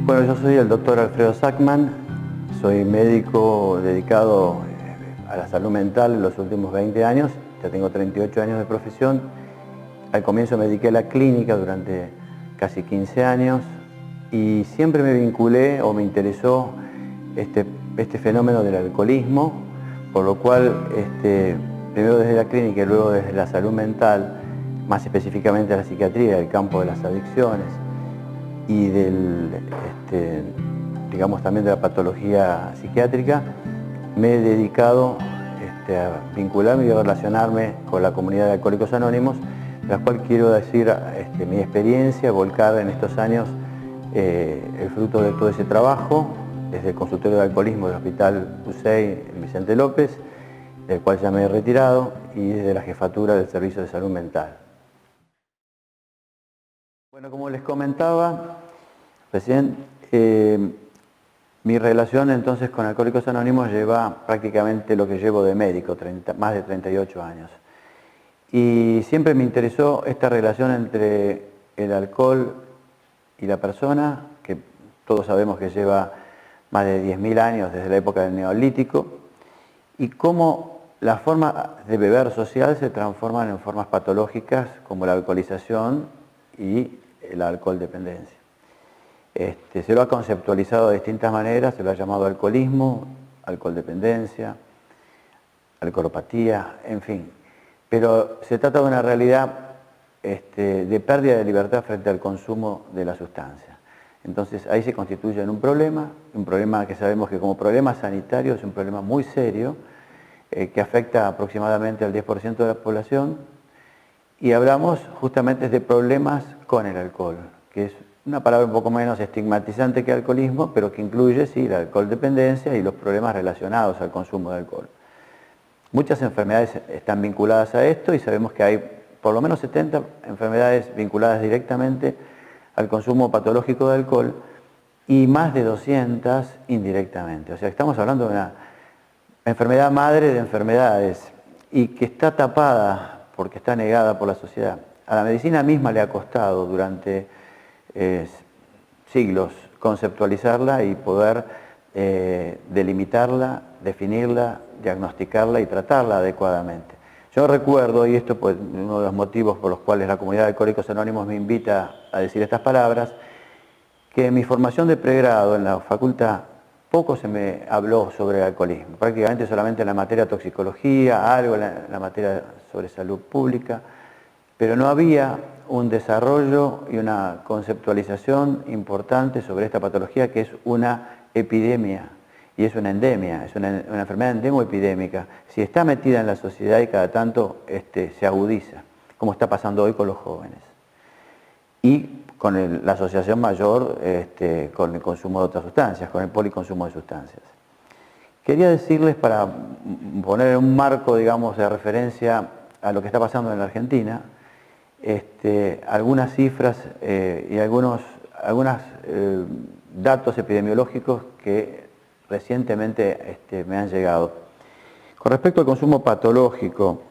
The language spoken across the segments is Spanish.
Bueno, yo soy el doctor Alfredo Sackman, soy médico dedicado a la salud mental en los últimos 20 años, ya tengo 38 años de profesión. Al comienzo me dediqué a la clínica durante casi 15 años y siempre me vinculé o me interesó este fenómeno del alcoholismo, por lo cual primero desde la clínica y luego desde la salud mental, más específicamente la psiquiatría, el campo de las adicciones y digamos también de la patología psiquiátrica, me he dedicado a vincularme y a relacionarme con la comunidad de Alcohólicos Anónimos, de la cual quiero decir mi experiencia, volcar en estos años el fruto de todo ese trabajo, desde el consultorio de alcoholismo del Hospital UCEI Vicente López, del cual ya me he retirado, y desde la jefatura del Servicio de Salud Mental. Bueno, como les comentaba recién, mi relación entonces con Alcohólicos Anónimos lleva prácticamente lo que llevo de médico, más de 38 años. Y siempre me interesó esta relación entre el alcohol y la persona, que todos sabemos que lleva más de 10.000 años desde la época del Neolítico, y cómo la forma de beber social se transforman en formas patológicas como la alcoholización y la alcohol dependencia. Se lo ha conceptualizado de distintas maneras, se lo ha llamado alcoholismo, alcohol dependencia, alcoholopatía, en fin. Pero se trata de una realidad de pérdida de libertad frente al consumo de la sustancia. Entonces ahí se constituye en un problema que sabemos que como problema sanitario es un problema muy serio, que afecta aproximadamente al 10% de la población, y hablamos justamente de problemas con el alcohol, que es una palabra un poco menos estigmatizante que alcoholismo, pero que incluye, sí, la alcohol dependencia y los problemas relacionados al consumo de alcohol. Muchas enfermedades están vinculadas a esto y sabemos que hay por lo menos 70 enfermedades vinculadas directamente al consumo patológico de alcohol y más de 200 indirectamente. O sea, estamos hablando de una enfermedad madre de enfermedades y que está tapada porque está negada por la sociedad. A la medicina misma le ha costado durante siglos conceptualizarla y poder delimitarla, definirla, diagnosticarla y tratarla adecuadamente. Yo recuerdo, y esto pues uno de los motivos por los cuales la comunidad de Alcohólicos Anónimos me invita a decir estas palabras, que en mi formación de pregrado en la facultad poco se me habló sobre el alcoholismo, prácticamente solamente en la materia toxicología, algo en la materia sobre salud pública, pero no había un desarrollo y una conceptualización importante sobre esta patología que es una epidemia y es una endemia, es una enfermedad endemo-epidémica. Si está metida en la sociedad y cada tanto se agudiza, como está pasando hoy con los jóvenes. Y con la asociación mayor con el consumo de otras sustancias, con el policonsumo de sustancias. Quería decirles, para poner un marco, digamos, de referencia a lo que está pasando en la Argentina, algunas cifras y algunos datos epidemiológicos que recientemente me han llegado. Con respecto al consumo patológico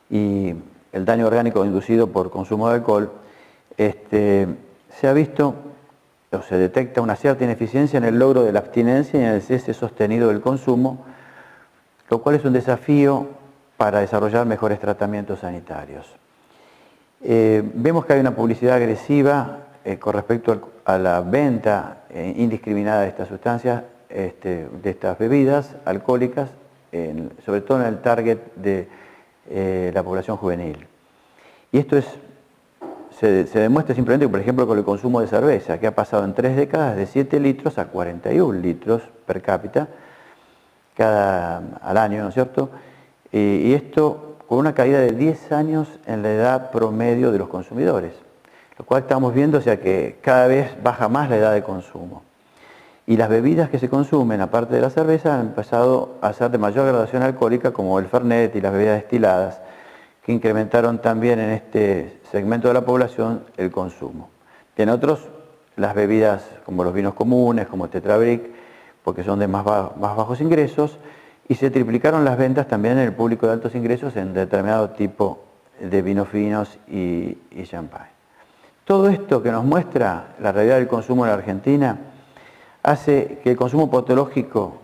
y el daño orgánico inducido por consumo de alcohol, se ha visto o se detecta una cierta ineficiencia en el logro de la abstinencia y en el cese sostenido del consumo, lo cual es un desafío para desarrollar mejores tratamientos sanitarios. Vemos que hay una publicidad agresiva con respecto a la venta indiscriminada de estas sustancias, de estas bebidas alcohólicas, sobre todo en el target de la población juvenil. Y esto se demuestra simplemente, por ejemplo, con el consumo de cerveza, que ha pasado en 3 décadas de 7 litros a 41 litros per cápita al año, ¿no es cierto? Y esto con una caída de 10 años en la edad promedio de los consumidores, lo cual estamos viendo, o sea, que cada vez baja más la edad de consumo. Y las bebidas que se consumen, aparte de la cerveza, han empezado a ser de mayor graduación alcohólica, como el Fernet y las bebidas destiladas, que incrementaron también en este segmento de la población el consumo. Y en otros, las bebidas como los vinos comunes, como Tetra Brick, porque son de más bajos ingresos, y se triplicaron las ventas también en el público de altos ingresos en determinado tipo de vinos finos y champán. Todo esto que nos muestra la realidad del consumo en la Argentina hace que el consumo patológico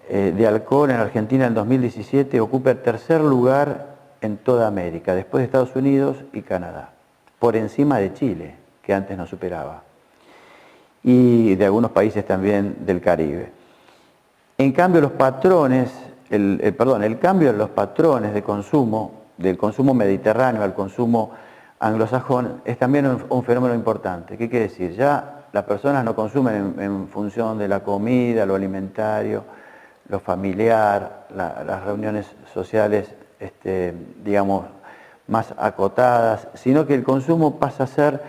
de alcohol en Argentina en 2017 ocupe el tercer lugar en toda América, después de Estados Unidos y Canadá, por encima de Chile, que antes nos superaba, y de algunos países también del Caribe. En cambio, los patrones, el cambio en los patrones de consumo, del consumo mediterráneo al consumo anglosajón, es también un fenómeno importante. ¿Qué quiere decir? Ya las personas no consumen en función de la comida, lo alimentario, lo familiar, las reuniones sociales, digamos, más acotadas, sino que el consumo pasa a ser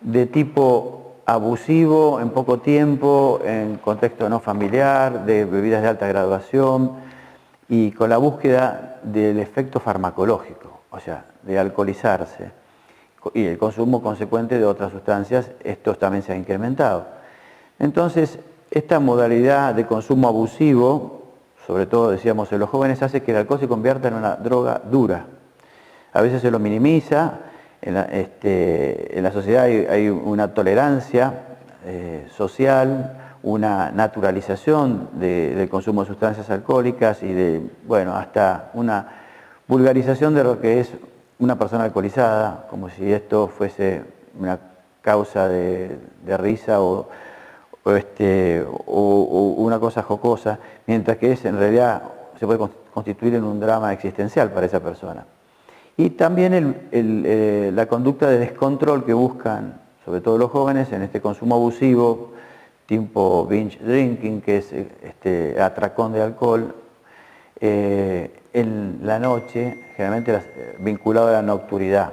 de tipo abusivo en poco tiempo, en contexto no familiar, de bebidas de alta graduación y con la búsqueda del efecto farmacológico, o sea, de alcoholizarse y el consumo consecuente de otras sustancias, esto también se ha incrementado. Entonces, esta modalidad de consumo abusivo, sobre todo decíamos en los jóvenes, hace que el alcohol se convierta en una droga dura. A veces se lo minimiza, en la sociedad hay una tolerancia social, una naturalización del consumo de sustancias alcohólicas y hasta una vulgarización de lo que es una persona alcoholizada, como si esto fuese una causa de risa o una cosa jocosa, mientras que en realidad se puede constituir en un drama existencial para esa persona. Y también la conducta de descontrol que buscan, sobre todo los jóvenes, en este consumo abusivo, tipo binge drinking, que es atracón de alcohol, en la noche, generalmente vinculado a la nocturnidad.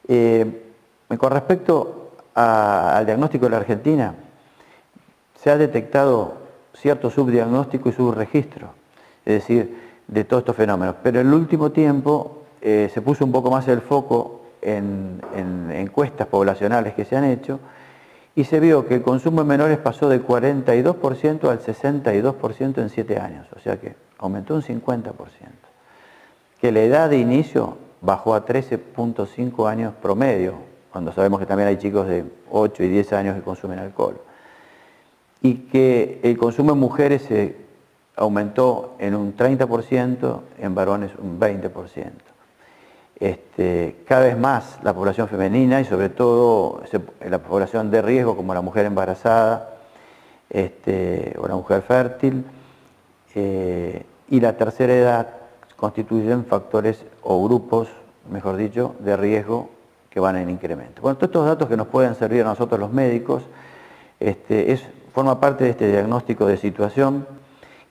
Con respecto al diagnóstico de la Argentina, se ha detectado cierto subdiagnóstico y subregistro, es decir, de todos estos fenómenos. Pero en el último tiempo se puso un poco más el foco en encuestas poblacionales que se han hecho y se vio que el consumo en menores pasó del 42% al 62% en 7 años, o sea que aumentó un 50%. Que la edad de inicio bajó a 13.5 años promedio, cuando sabemos que también hay chicos de 8 y 10 años que consumen alcohol. Y que el consumo en mujeres se aumentó en un 30%, en varones un 20%. Cada vez más la población femenina y sobre todo la población de riesgo como la mujer embarazada o la mujer fértil y la tercera edad constituyen factores o grupos, mejor dicho, de riesgo que van en incremento. Bueno, todos estos datos que nos pueden servir a nosotros los médicos forma parte de este diagnóstico de situación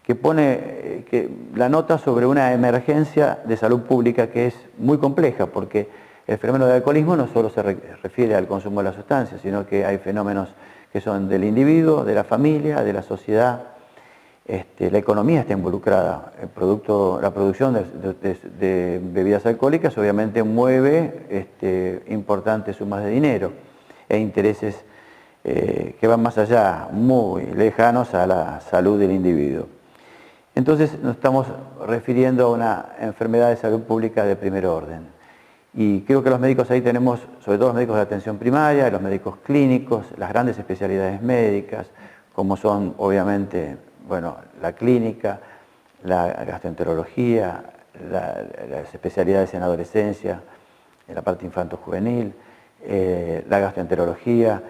que pone la nota sobre una emergencia de salud pública que es muy compleja, porque el fenómeno del alcoholismo no solo se refiere al consumo de las sustancias, sino que hay fenómenos que son del individuo, de la familia, de la sociedad. La economía está involucrada, la producción de bebidas alcohólicas obviamente mueve importantes sumas de dinero e intereses que van más allá, muy lejanos a la salud del individuo. Entonces nos estamos refiriendo a una enfermedad de salud pública de primer orden. Y creo que los médicos ahí tenemos, sobre todo los médicos de atención primaria, los médicos clínicos, las grandes especialidades médicas, como son obviamente, la clínica, la gastroenterología, las especialidades en adolescencia, en la parte infanto-juvenil, la gastroenterología,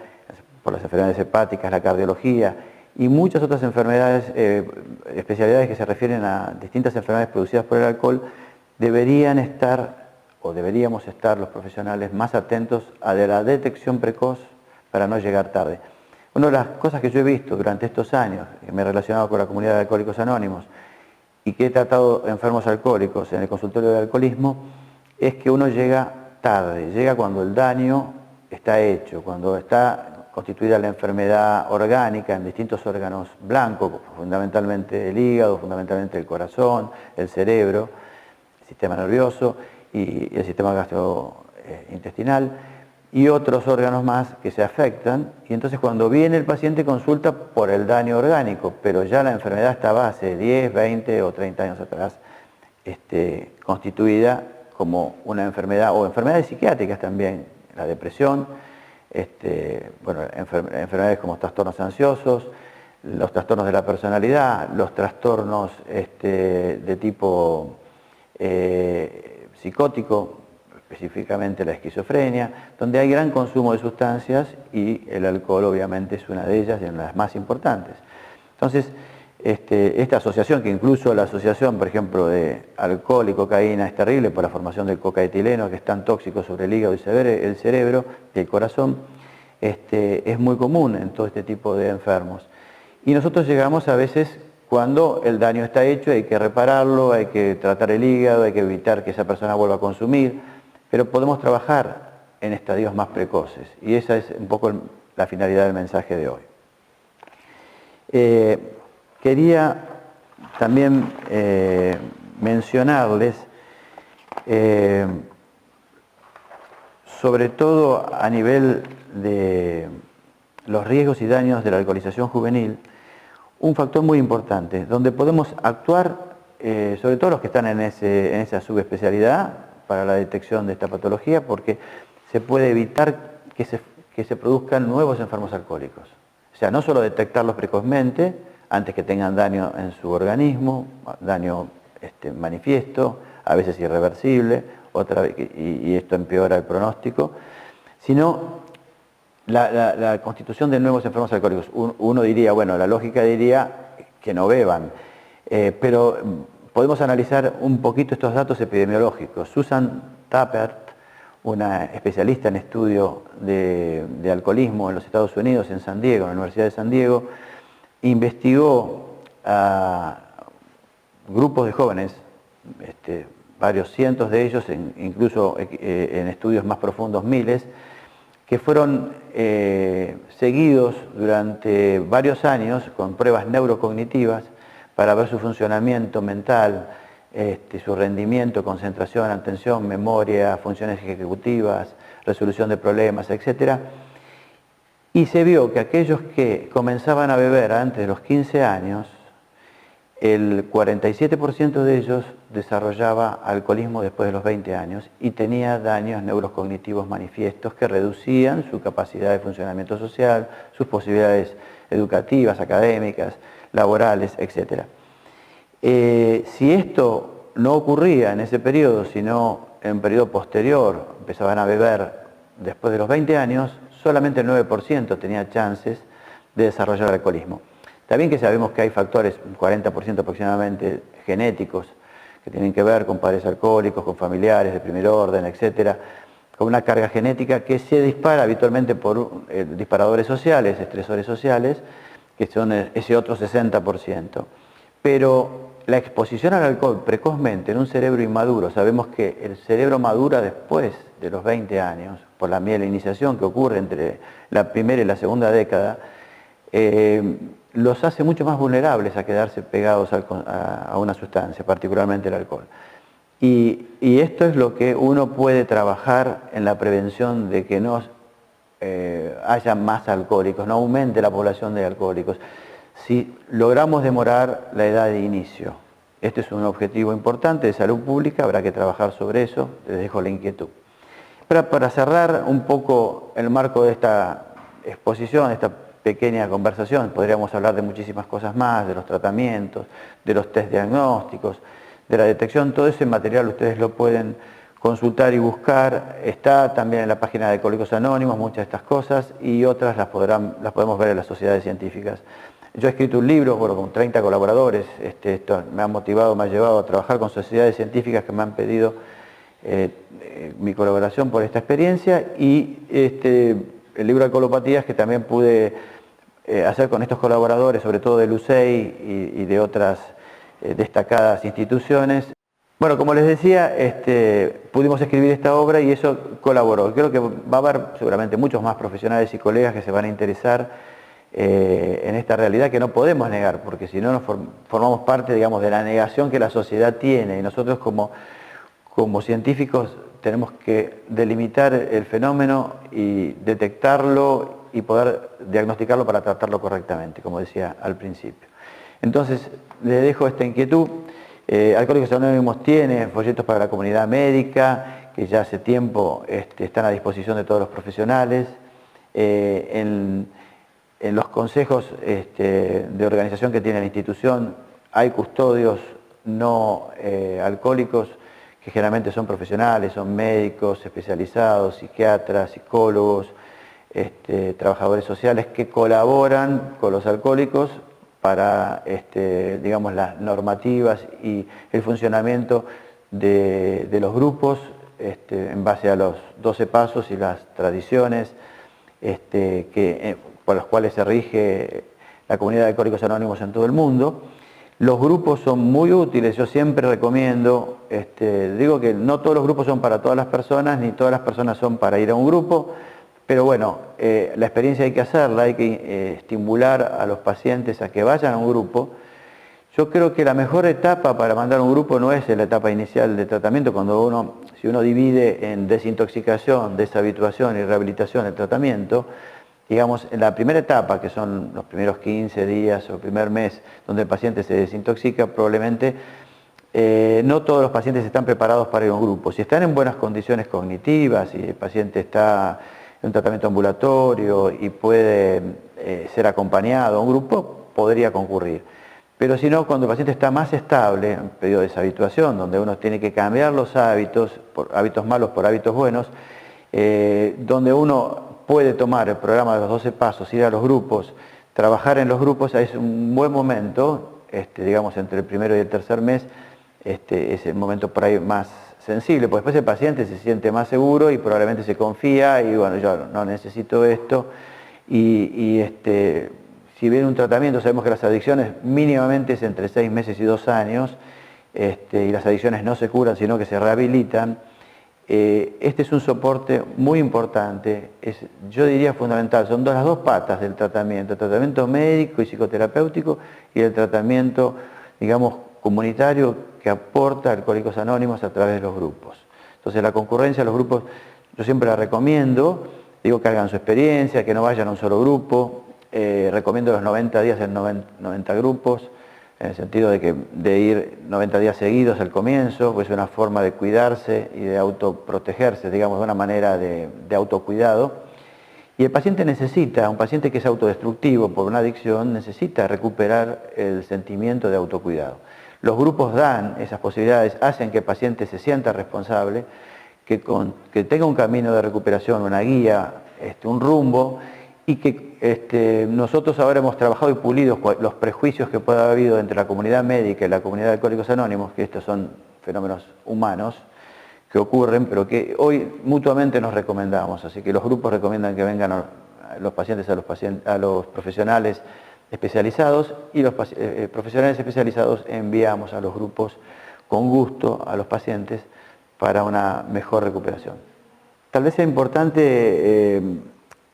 por las enfermedades hepáticas, la cardiología y muchas otras enfermedades, especialidades que se refieren a distintas enfermedades producidas por el alcohol, deberíamos estar los profesionales más atentos a la detección precoz para no llegar tarde. Una de las cosas que yo he visto durante estos años, que me he relacionado con la comunidad de Alcohólicos Anónimos y que he tratado enfermos alcohólicos en el consultorio de alcoholismo, es que uno llega tarde, llega cuando el daño está hecho, cuando está constituida la enfermedad orgánica en distintos órganos blancos, fundamentalmente el hígado, fundamentalmente el corazón, el cerebro, el sistema nervioso y el sistema gastrointestinal y otros órganos más que se afectan. Y entonces cuando viene el paciente consulta por el daño orgánico, pero ya la enfermedad estaba hace 10, 20 o 30 años atrás constituida como una enfermedad, o enfermedades psiquiátricas también, la depresión, bueno, enfermedades como trastornos ansiosos, los trastornos de la personalidad, los trastornos de tipo psicótico, específicamente la esquizofrenia, donde hay gran consumo de sustancias y el alcohol obviamente es una de ellas y una de las más importantes. Entonces, esta asociación, que incluso la asociación, por ejemplo, de alcohol y cocaína es terrible por la formación del cocaetileno, que es tan tóxico sobre el hígado y el cerebro y el corazón, es muy común en todo este tipo de enfermos. Y nosotros llegamos a veces cuando el daño está hecho, hay que repararlo, hay que tratar el hígado, hay que evitar que esa persona vuelva a consumir, pero podemos trabajar en estadios más precoces y esa es un poco la finalidad del mensaje de hoy. Quería también mencionarles, sobre todo a nivel de los riesgos y daños de la alcoholización juvenil, un factor muy importante, donde podemos actuar, sobre todo los que están en esa subespecialidad para la detección de esta patología, porque se puede evitar que se produzcan nuevos enfermos alcohólicos. O sea, no solo detectarlos precozmente, antes que tengan daño en su organismo, daño manifiesto, a veces irreversible, y esto empeora el pronóstico, sino la constitución de nuevos enfermos alcohólicos. Uno diría, bueno, la lógica diría que no beban, pero podemos analizar un poquito estos datos epidemiológicos. Susan Tappert, una especialista en estudio de alcoholismo en los Estados Unidos, en San Diego, en la Universidad de San Diego, investigó a grupos de jóvenes, varios cientos de ellos, incluso en estudios más profundos miles, que fueron seguidos durante varios años con pruebas neurocognitivas para ver su funcionamiento mental, su rendimiento, concentración, atención, memoria, funciones ejecutivas, resolución de problemas, etc. Y se vio que aquellos que comenzaban a beber antes de los 15 años, el 47% de ellos desarrollaba alcoholismo después de los 20 años y tenía daños neurocognitivos manifiestos que reducían su capacidad de funcionamiento social, sus posibilidades educativas, académicas, laborales, etc. Si esto no ocurría en ese periodo, sino en un periodo posterior, empezaban a beber después de los 20 años, solamente el 9% tenía chances de desarrollar alcoholismo. También que sabemos que hay factores, un 40% aproximadamente, genéticos, que tienen que ver con padres alcohólicos, con familiares de primer orden, etcétera, con una carga genética que se dispara habitualmente por disparadores sociales, estresores sociales, que son ese otro 60%. Pero la exposición al alcohol precozmente en un cerebro inmaduro, sabemos que el cerebro madura después de los 20 años, por la mielinización que ocurre entre la primera y la segunda década, los hace mucho más vulnerables a quedarse pegados a una sustancia, particularmente el alcohol. Y esto es lo que uno puede trabajar en la prevención de que no haya más alcohólicos, no aumente la población de alcohólicos. Si logramos demorar la edad de inicio, este es un objetivo importante de salud pública, habrá que trabajar sobre eso, les dejo la inquietud. Para cerrar un poco el marco de esta exposición, esta pequeña conversación, podríamos hablar de muchísimas cosas más, de los tratamientos, de los test diagnósticos, de la detección, todo ese material ustedes lo pueden consultar y buscar, está también en la página de Alcohólicos Anónimos, muchas de estas cosas, y otras las podemos ver en las sociedades científicas. Yo he escrito un libro, bueno, con 30 colaboradores, esto me ha motivado, me ha llevado a trabajar con sociedades científicas que me han pedido mi colaboración por esta experiencia, y el libro de Alcoholopatías que también pude hacer con estos colaboradores, sobre todo del UCEI y de otras destacadas instituciones. Bueno, como les decía, pudimos escribir esta obra y eso colaboró. Creo que va a haber seguramente muchos más profesionales y colegas que se van a interesar en esta realidad que no podemos negar, porque si no nos formamos parte, digamos, de la negación que la sociedad tiene, y nosotros como científicos tenemos que delimitar el fenómeno y detectarlo y poder diagnosticarlo para tratarlo correctamente, como decía al principio. Entonces, les dejo esta inquietud. Alcohólicos Anónimos tiene folletos para la comunidad médica, que ya hace tiempo están a disposición de todos los profesionales. En los consejos de organización que tiene la institución hay custodios no alcohólicos que generalmente son profesionales, son médicos especializados, psiquiatras, psicólogos, trabajadores sociales que colaboran con los alcohólicos para, digamos, las normativas y el funcionamiento de los grupos en base a los 12 pasos y las tradiciones por los cuales se rige la comunidad de Alcohólicos Anónimos en todo el mundo. Los grupos son muy útiles, yo siempre recomiendo, digo que no todos los grupos son para todas las personas, ni todas las personas son para ir a un grupo, pero bueno, la experiencia hay que hacerla, hay que estimular a los pacientes a que vayan a un grupo. Yo creo que la mejor etapa para mandar a un grupo no es la etapa inicial de tratamiento, si uno divide en desintoxicación, deshabituación y rehabilitación el tratamiento, digamos, en la primera etapa, que son los primeros 15 días o el primer mes, donde el paciente se desintoxica, probablemente no todos los pacientes están preparados para ir a un grupo. Si están en buenas condiciones cognitivas, si el paciente está en un tratamiento ambulatorio y puede ser acompañado a un grupo, podría concurrir. Pero si no, cuando el paciente está más estable, en periodo de deshabituación, donde uno tiene que cambiar los hábitos, hábitos malos por hábitos buenos, donde uno puede tomar el programa de los 12 pasos, ir a los grupos, trabajar en los grupos, es un buen momento, digamos entre el primero y el tercer mes, es el momento por ahí más sensible, porque después el paciente se siente más seguro y probablemente se confía y bueno, yo no necesito esto. Si viene un tratamiento, sabemos que las adicciones mínimamente es entre 6 meses y 2 años, y las adicciones no se curan, sino que se rehabilitan. Este es un soporte muy importante, yo diría fundamental, son las dos patas del tratamiento, el tratamiento médico y psicoterapéutico y el tratamiento, digamos, comunitario que aporta Alcohólicos Anónimos a través de los grupos. Entonces la concurrencia a los grupos yo siempre la recomiendo, digo que hagan su experiencia, que no vayan a un solo grupo, recomiendo los 90 días en 90 grupos, en el sentido de ir 90 días seguidos al comienzo, pues es una forma de cuidarse y de autoprotegerse, digamos, de una manera de autocuidado. Y el paciente un paciente que es autodestructivo por una adicción, necesita recuperar el sentimiento de autocuidado. Los grupos dan esas posibilidades, hacen que el paciente se sienta responsable, que tenga un camino de recuperación, una guía, un rumbo, y que nosotros ahora hemos trabajado y pulido los prejuicios que pueda haber habido entre la comunidad médica y la comunidad de Alcohólicos Anónimos, que estos son fenómenos humanos que ocurren, pero que hoy mutuamente nos recomendamos. Así que los grupos recomiendan que vengan los pacientes a los profesionales especializados y los profesionales especializados enviamos a los grupos con gusto a los pacientes para una mejor recuperación. Tal vez sea importante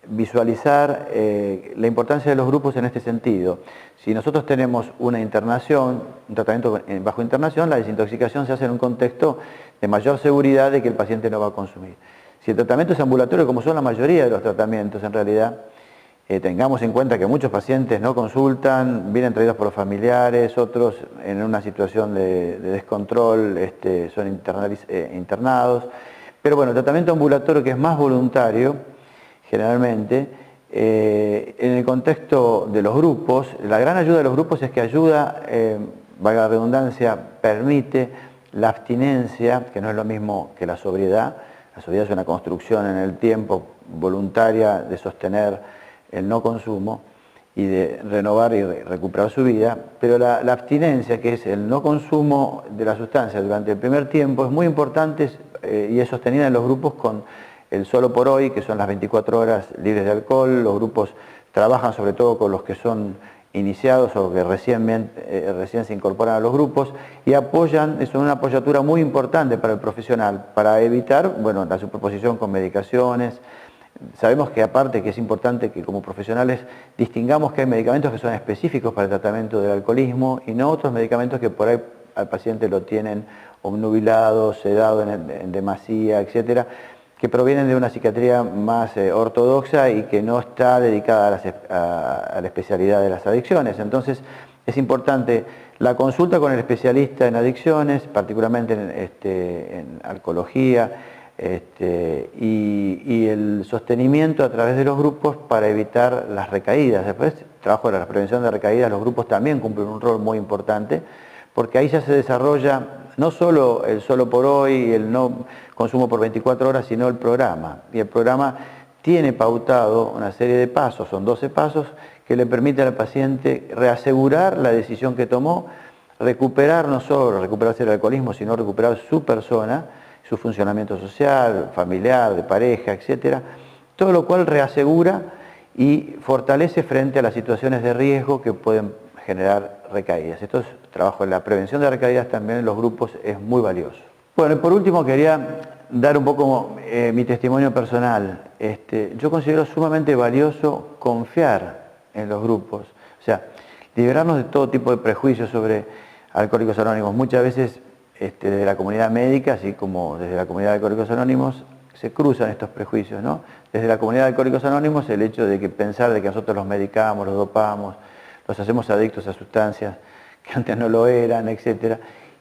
visualizar la importancia de los grupos en este sentido. Si nosotros tenemos una internación, un tratamiento bajo internación, la desintoxicación se hace en un contexto de mayor seguridad de que el paciente no va a consumir. Si el tratamiento es ambulatorio, como son la mayoría de los tratamientos en realidad, tengamos en cuenta que muchos pacientes no consultan, vienen traídos por los familiares, otros en una situación de descontrol son internados. Pero bueno, el tratamiento ambulatorio, que es más voluntario, generalmente, en el contexto de los grupos, la gran ayuda de los grupos es que ayuda, valga la redundancia, permite la abstinencia, que no es lo mismo que la sobriedad. La sobriedad es una construcción en el tiempo voluntaria de sostener el no consumo y de renovar y recuperar su vida, pero la abstinencia, que es el no consumo de la sustancia durante el primer tiempo, es muy importante y es sostenida en los grupos con el Solo por Hoy, que son las 24 horas libres de alcohol. Los grupos trabajan sobre todo con los que son iniciados o que recién se incorporan a los grupos y apoyan, es una apoyatura muy importante para el profesional, para evitar, bueno, la superposición con medicaciones. Sabemos que aparte que es importante que como profesionales distingamos que hay medicamentos que son específicos para el tratamiento del alcoholismo y no otros medicamentos que por ahí al paciente lo tienen obnubilado, sedado en demasía, etcétera, que provienen de una psiquiatría más ortodoxa y que no está dedicada a la especialidad de las adicciones. Entonces es importante la consulta con el especialista en adicciones, particularmente en alcohología, y el sostenimiento a través de los grupos para evitar las recaídas. Después, el trabajo de la prevención de recaídas, los grupos también cumplen un rol muy importante, porque ahí ya se desarrolla no solo el solo por hoy y el no consumo por 24 horas, sino el programa. Y el programa tiene pautado una serie de pasos, son 12 pasos, que le permiten al paciente reasegurar la decisión que tomó, recuperar no solo recuperarse del alcoholismo, sino recuperar su persona, su funcionamiento social, familiar, de pareja, etc. Todo lo cual reasegura y fortalece frente a las situaciones de riesgo que pueden generar recaídas. Esto es trabajo en la prevención de recaídas también en los grupos, es muy valioso. Bueno, y por último quería dar un poco mi testimonio personal. Yo considero sumamente valioso confiar en los grupos, o sea, liberarnos de todo tipo de prejuicios sobre Alcohólicos Anónimos. Muchas veces desde la comunidad médica, así como desde la comunidad de Alcohólicos Anónimos, se cruzan estos prejuicios, ¿no? Desde la comunidad de Alcohólicos Anónimos, el hecho de que pensar de que nosotros los medicamos, los dopamos, los hacemos adictos a sustancias que antes no lo eran, etc.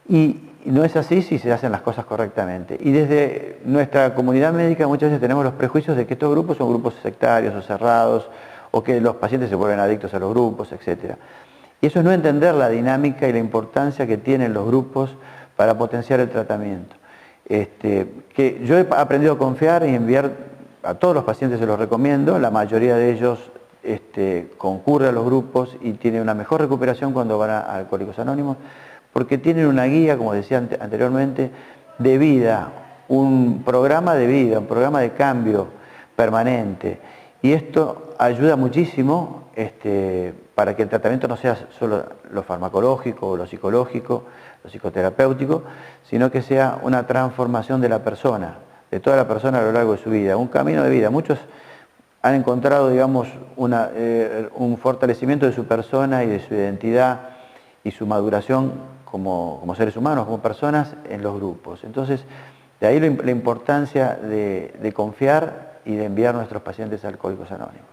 Y no es así si se hacen las cosas correctamente. Y desde nuestra comunidad médica muchas veces tenemos los prejuicios de que estos grupos son grupos sectarios o cerrados, o que los pacientes se vuelven adictos a los grupos, etc. Y eso es no entender la dinámica y la importancia que tienen los grupos para potenciar el tratamiento. Que yo he aprendido a confiar y enviar a todos los pacientes, se los recomiendo, la mayoría de ellos concurre a los grupos y tiene una mejor recuperación cuando van a Alcohólicos Anónimos, porque tienen una guía, como decía anteriormente, de vida, un programa de vida, un programa de cambio permanente. Y esto ayuda muchísimo para que el tratamiento no sea solo lo farmacológico, lo psicológico, lo psicoterapéutico, sino que sea una transformación de la persona, de toda la persona a lo largo de su vida, un camino de vida. Muchos han encontrado, digamos, un fortalecimiento de su persona y de su identidad y su maduración como seres humanos, como personas en los grupos. Entonces, de ahí la importancia de confiar y de enviar a nuestros pacientes a Alcohólicos Anónimos.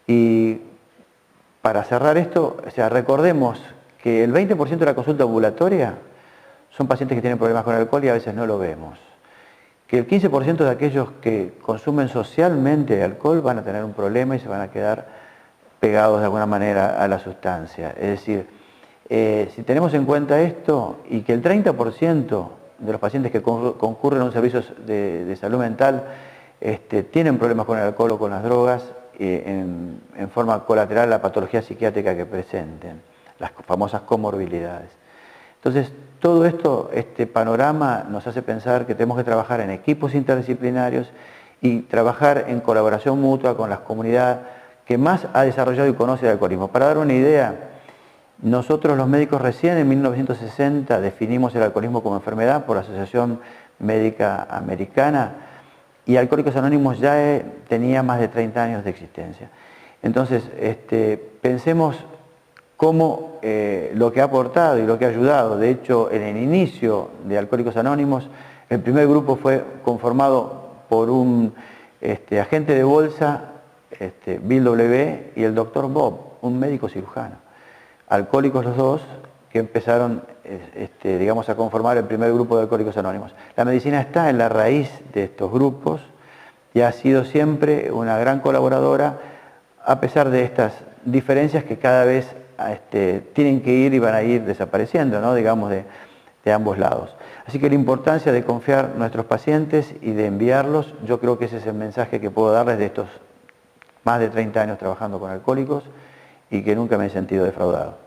Y para cerrar esto, o sea, recordemos que el 20% de la consulta ambulatoria son pacientes que tienen problemas con el alcohol y a veces no lo vemos. Que el 15% de aquellos que consumen socialmente alcohol van a tener un problema y se van a quedar pegados de alguna manera a la sustancia. Es decir, si tenemos en cuenta esto y que el 30% de los pacientes que concurren a un servicio de salud mental tienen problemas con el alcohol o con las drogas en forma colateral a la patología psiquiátrica que presenten, las famosas comorbilidades. Entonces, todo esto, este panorama nos hace pensar que tenemos que trabajar en equipos interdisciplinarios y trabajar en colaboración mutua con la comunidad que más ha desarrollado y conoce el alcoholismo. Para dar una idea, nosotros los médicos recién en 1960 definimos el alcoholismo como enfermedad por la Asociación Médica Americana y Alcohólicos Anónimos ya tenía más de 30 años de existencia. Entonces, pensemos cómo lo que ha aportado y lo que ha ayudado. De hecho, en el inicio de Alcohólicos Anónimos, el primer grupo fue conformado por un agente de bolsa, Bill W., y el doctor Bob, un médico cirujano. Alcohólicos los dos, que empezaron digamos, a conformar el primer grupo de Alcohólicos Anónimos. La medicina está en la raíz de estos grupos y ha sido siempre una gran colaboradora, a pesar de estas diferencias que cada vez tienen que ir y van a ir desapareciendo, ¿no? Digamos, de ambos lados. Así que la importancia de confiar en nuestros pacientes y de enviarlos, yo creo que ese es el mensaje que puedo darles de estos más de 30 años trabajando con alcohólicos y que nunca me he sentido defraudado.